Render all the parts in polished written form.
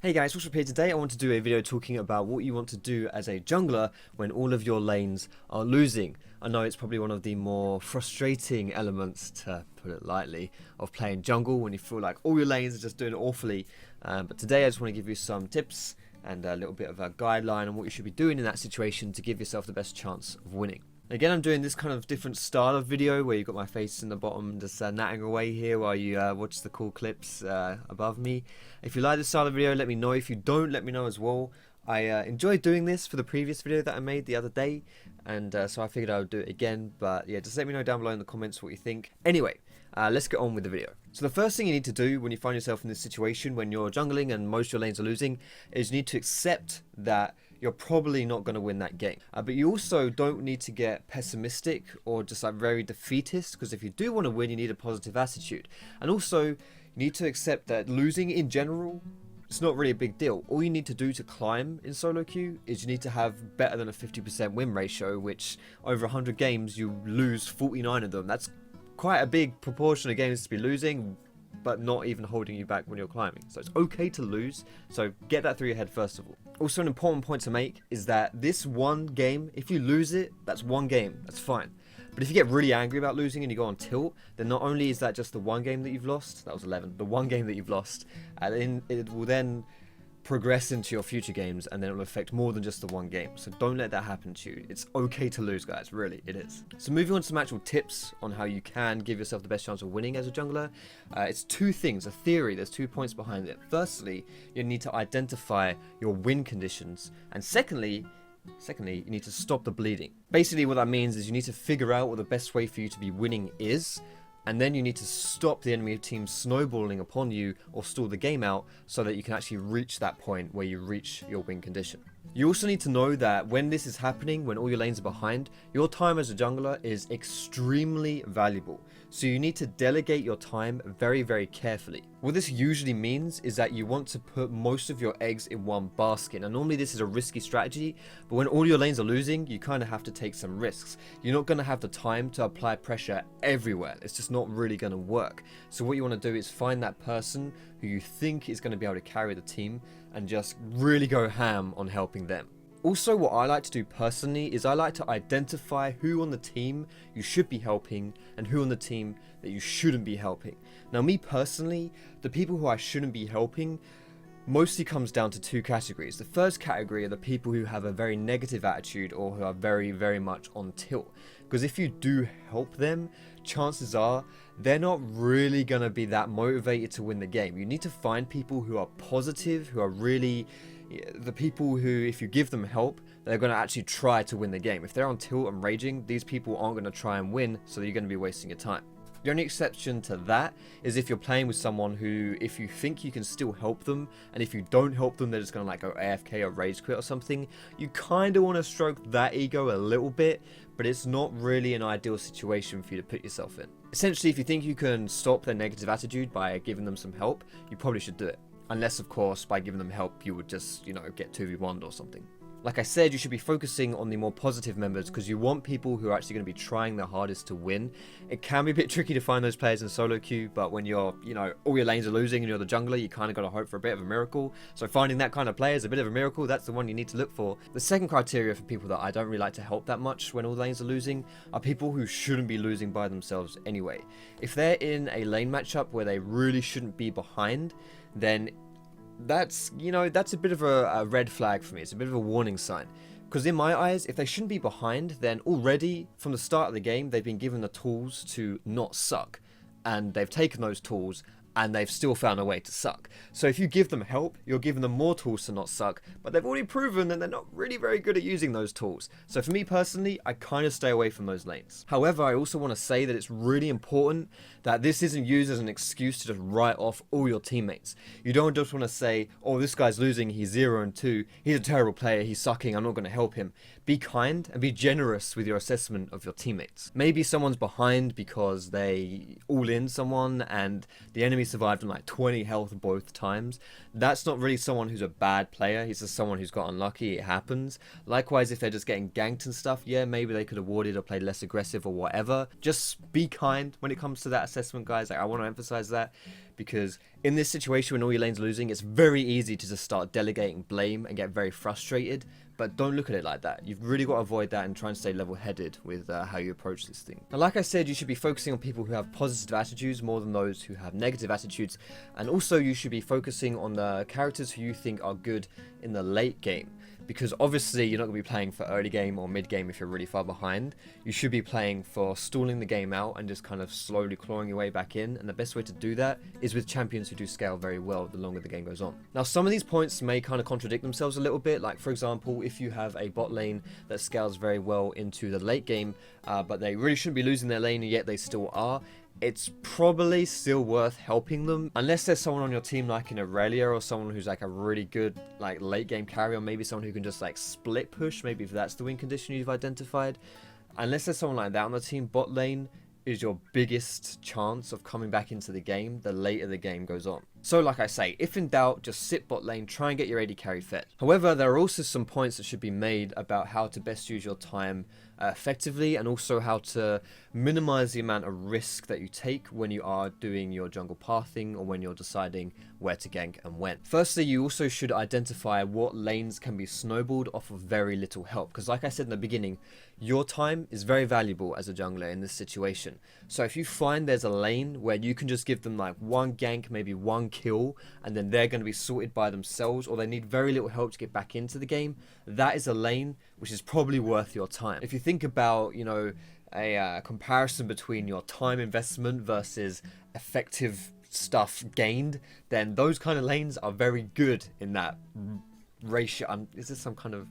Hey guys, Foxdrop here. Today I want to do a video talking about what you want to do as a jungler when all of your lanes are losing. I know it's probably one of the more frustrating elements, to put it lightly, of playing jungle when you feel like all your lanes are just doing awfully. But today I just want to give you some tips and a little bit of a guideline on what you should be doing in that situation to give yourself the best chance of winning. Again, I'm doing this kind of different style of video where you've got my face in the bottom just natting away here while you watch the cool clips above me. If you like this style of video, let me know. If you don't, let me know as well. I enjoyed doing this for the previous video that I made the other day, and so I figured I would do it again. But yeah, just let me know down below in the comments what you think. Anyway, let's get on with the video. So the first thing you need to do when you find yourself in this situation when you're jungling and most of your lanes are losing is you need to accept that you're probably not going to win that game. But you also don't need to get pessimistic or just like very defeatist, because if you do want to win, you need a positive attitude. And also, you need to accept that losing in general, it's not really a big deal. All you need to do to climb in solo queue is you need to have better than a 50% win ratio, which over 100 games, you lose 49 of them. That's quite a big proportion of games to be losing, but not even holding you back when you're climbing. So it's okay to lose, so get that through your head first of all. Also, an important point to make is that this one game, if you lose it, that's one game, that's fine. But if you get really angry about losing and you go on tilt, then not only is that just the one game that you've lost, that was 11, the one game that you've lost, and it will then progress into your future games, and then it will affect more than just the one game. So don't let that happen to you. It's okay to lose, guys, really, it is. So moving on to some actual tips on how you can give yourself the best chance of winning as a jungler. It's two things, a theory, there's 2 points behind it. Firstly, you need to identify your win conditions, and secondly, you need to stop the bleeding. Basically what that means is you need to figure out what the best way for you to be winning is, and then you need to stop the enemy team snowballing upon you or stall the game out so that you can actually reach that point where you reach your win condition. You also need to know that when this is happening, when all your lanes are behind, your time as a jungler is extremely valuable. So you need to delegate your time very, very carefully. What this usually means is that you want to put most of your eggs in one basket. And normally this is a risky strategy, but when all your lanes are losing, you kind of have to take some risks. You're not going to have the time to apply pressure everywhere. It's just not really going to work. So what you want to do is find that person who you think is going to be able to carry the team and just really go ham on helping them. Also, what I like to do personally is I like to identify who on the team you should be helping and who on the team that you shouldn't be helping. Now, me personally, the people who I shouldn't be helping mostly comes down to 2 categories. The first category are the people who have a very negative attitude or who are very, very much on tilt. Because if you do help them, chances are they're not really going to be that motivated to win the game. You need to find people who are positive, who are really the people who, if you give them help, they're going to actually try to win the game. If they're on tilt and raging, these people aren't going to try and win, so you're going to be wasting your time. The only exception to that is if you're playing with someone who, if you think you can still help them, and if you don't help them, they're just going to like go AFK or rage quit or something, you kind of want to stroke that ego a little bit, but it's not really an ideal situation for you to put yourself in. Essentially, if you think you can stop their negative attitude by giving them some help, you probably should do it. Unless, of course, by giving them help, you would just, get 2v1'd or something. Like I said, you should be focusing on the more positive members because you want people who are actually going to be trying their hardest to win. It can be a bit tricky to find those players in solo queue, but when you're, all your lanes are losing and you're the jungler, you kind of got to hope for a bit of a miracle. So finding that kind of player is a bit of a miracle. That's the one you need to look for. The second criteria for people that I don't really like to help that much when all the lanes are losing are people who shouldn't be losing by themselves anyway. If they're in a lane matchup where they really shouldn't be behind, then that's a bit of a red flag for me. It's a bit of a warning sign, because in my eyes, if they shouldn't be behind, then already from the start of the game they've been given the tools to not suck, and they've taken those tools and they've still found a way to suck. So if you give them help, you're giving them more tools to not suck, but they've already proven that they're not really very good at using those tools. So for me personally, I kind of stay away from those lanes. However, I also want to say that it's really important that this isn't used as an excuse to just write off all your teammates. You don't just want to say, oh, this guy's losing, he's 0 and 2, he's a terrible player, he's sucking, I'm not going to help him. Be kind and be generous with your assessment of your teammates. Maybe someone's behind because they all in someone and the enemy survived on like 20 health both times. That's not really someone who's a bad player, he's just someone who's got unlucky, it happens. Likewise, if they're just getting ganked and stuff, yeah, maybe they could have warded or played less aggressive or whatever. Just be kind when it comes to that assessment, guys. Like, I want to emphasize that. because in this situation when all your lanes are losing, it's very easy to just start delegating blame and get very frustrated. But don't look at it like that. You've really got to avoid that and try and stay level-headed with how you approach this thing. Now, like I said, you should be focusing on people who have positive attitudes more than those who have negative attitudes. And also you should be focusing on the characters who you think are good in the late game. Because obviously you're not going to be playing for early game or mid game if you're really far behind. You should be playing for stalling the game out and just kind of slowly clawing your way back in. And the best way to do that is with champions who do scale very well the longer the game goes on. Now, some of these points may kind of contradict themselves a little bit. Like, for example, if you have a bot lane that scales very well into the late game, but they really shouldn't be losing their lane, and yet they still are, it's probably still worth helping them, unless there's someone on your team like an Aurelia or someone who's like a really good like late game carry, or maybe someone who can just like split push, maybe if that's the win condition you've identified. Unless there's someone like that on the team, bot lane is your biggest chance of coming back into the game the later the game goes on. So like I say, if in doubt, just sit bot lane, try and get your AD carry fed. However, there are also some points that should be made about how to best use your time effectively, and also how to minimize the amount of risk that you take when you are doing your jungle pathing or when you're deciding where to gank and when. Firstly, you also should identify what lanes can be snowballed off of very little help, because like I said in the beginning, your time is very valuable as a jungler in this situation. So if you find there's a lane where you can just give them like one gank, maybe one kill, and then they're going to be sorted by themselves, or they need very little help to get back into the game, that is a lane which is probably worth your time. If you think about, you know, a comparison between your time investment versus effective stuff gained, then those kind of lanes are very good in that ratio. Is this some kind of,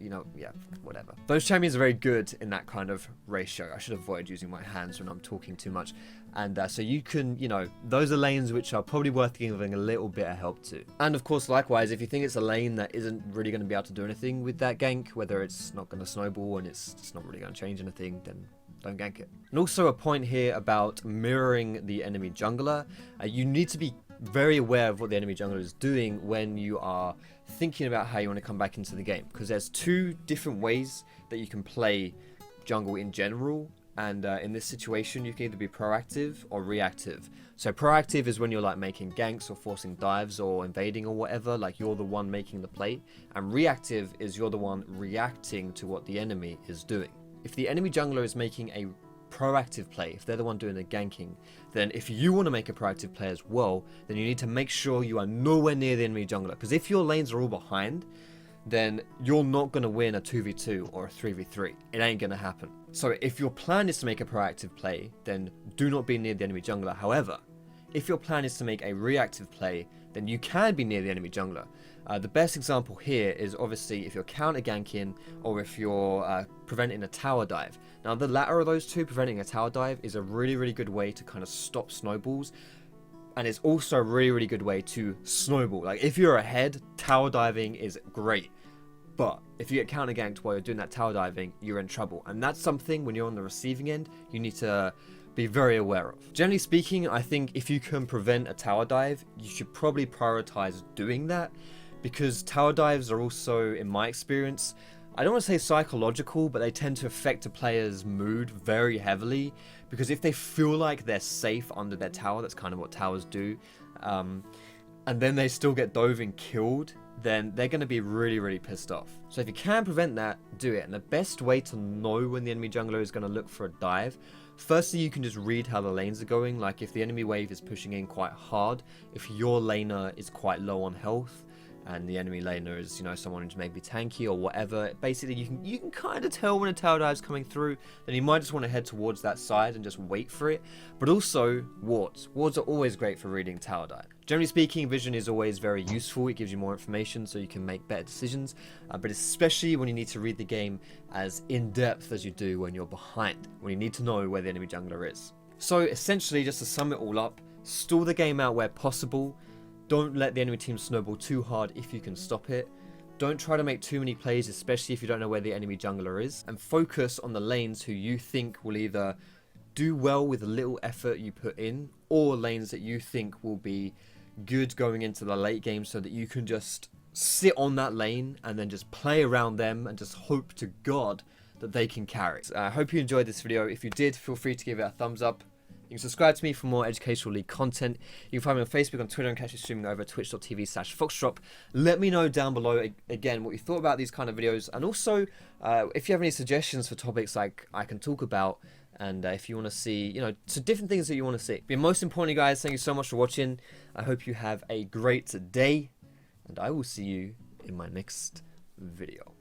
you know, yeah, whatever. Those champions are very good in that kind of ratio. I should avoid using my hands when I'm talking too much. And so you can, you know, those are lanes which are probably worth giving a little bit of help to. And of course, likewise, if you think it's a lane that isn't really going to be able to do anything with that gank, whether it's not going to snowball and it's not really going to change anything, then don't gank it. And also a point here about mirroring the enemy jungler. You need to be very aware of what the enemy jungler is doing when you are thinking about how you want to come back into the game, because there's two different ways that you can play jungle in general, and in this situation you can either be proactive or reactive. So proactive is when you're like making ganks or forcing dives or invading or whatever, like you're the one making the play, and reactive is you're the one reacting to what the enemy is doing. If the enemy jungler is making a proactive play, if they're the one doing the ganking, then if you want to make a proactive play as well, then you need to make sure you are nowhere near the enemy jungler, because if your lanes are all behind, then you're not going to win a 2v2 or a 3v3. It ain't going to happen. So if your plan is to make a proactive play, then do not be near the enemy jungler. However, if your plan is to make a reactive play, then you can be near the enemy jungler. The best example here is obviously if you're counter ganking or if you're preventing a tower dive. Now the latter of those two, preventing a tower dive, is a really good way to kind of stop snowballs, and it's also a really good way to snowball. Like if you're ahead, tower diving is great, but if you get counter ganked while you're doing that tower diving, you're in trouble, and that's something when you're on the receiving end you need to be very aware of. Generally speaking, I think if you can prevent a tower dive, you should probably prioritize doing that, because tower dives are also, in my experience, I don't want to say psychological, but they tend to affect a player's mood very heavily, because if they feel like they're safe under their tower, that's kind of what towers do, and then they still get dove and killed, then they're going to be really pissed off. So if you can prevent that, do it. And the best way to know when the enemy jungler is going to look for a dive, firstly, you can just read how the lanes are going. Like if the enemy wave is pushing in quite hard, if your laner is quite low on health, and the enemy laner is, you know, someone who's maybe tanky or whatever, basically you can kind of tell when a tower dive's coming through, then you might just want to head towards that side and just wait for it. But also wards. Wards are always great for reading tower dive. Generally speaking, vision is always very useful. It gives you more information so you can make better decisions, but especially when you need to read the game as in-depth as you do when you're behind, when you need to know where the enemy jungler is. So essentially, just to sum it all up, stall the game out where possible. Don't let the enemy team snowball too hard if you can stop it. Don't try to make too many plays, especially if you don't know where the enemy jungler is. And focus on the lanes who you think will either do well with the little effort you put in, or lanes that you think will be good going into the late game, so that you can just sit on that lane and then just play around them and just hope to God that they can carry. I hope you enjoyed this video. If you did, feel free to give it a thumbs up. You can subscribe to me for more educational league content. You can find me on Facebook, on Twitter, and catch me streaming over twitch.tv/Foxdrop. Let me know down below, again, what you thought about these kind of videos. And also, if you have any suggestions for topics like I can talk about, and if you want to see, so different things that you want to see. But most importantly, guys, thank you so much for watching. I hope you have a great day, and I will see you in my next video.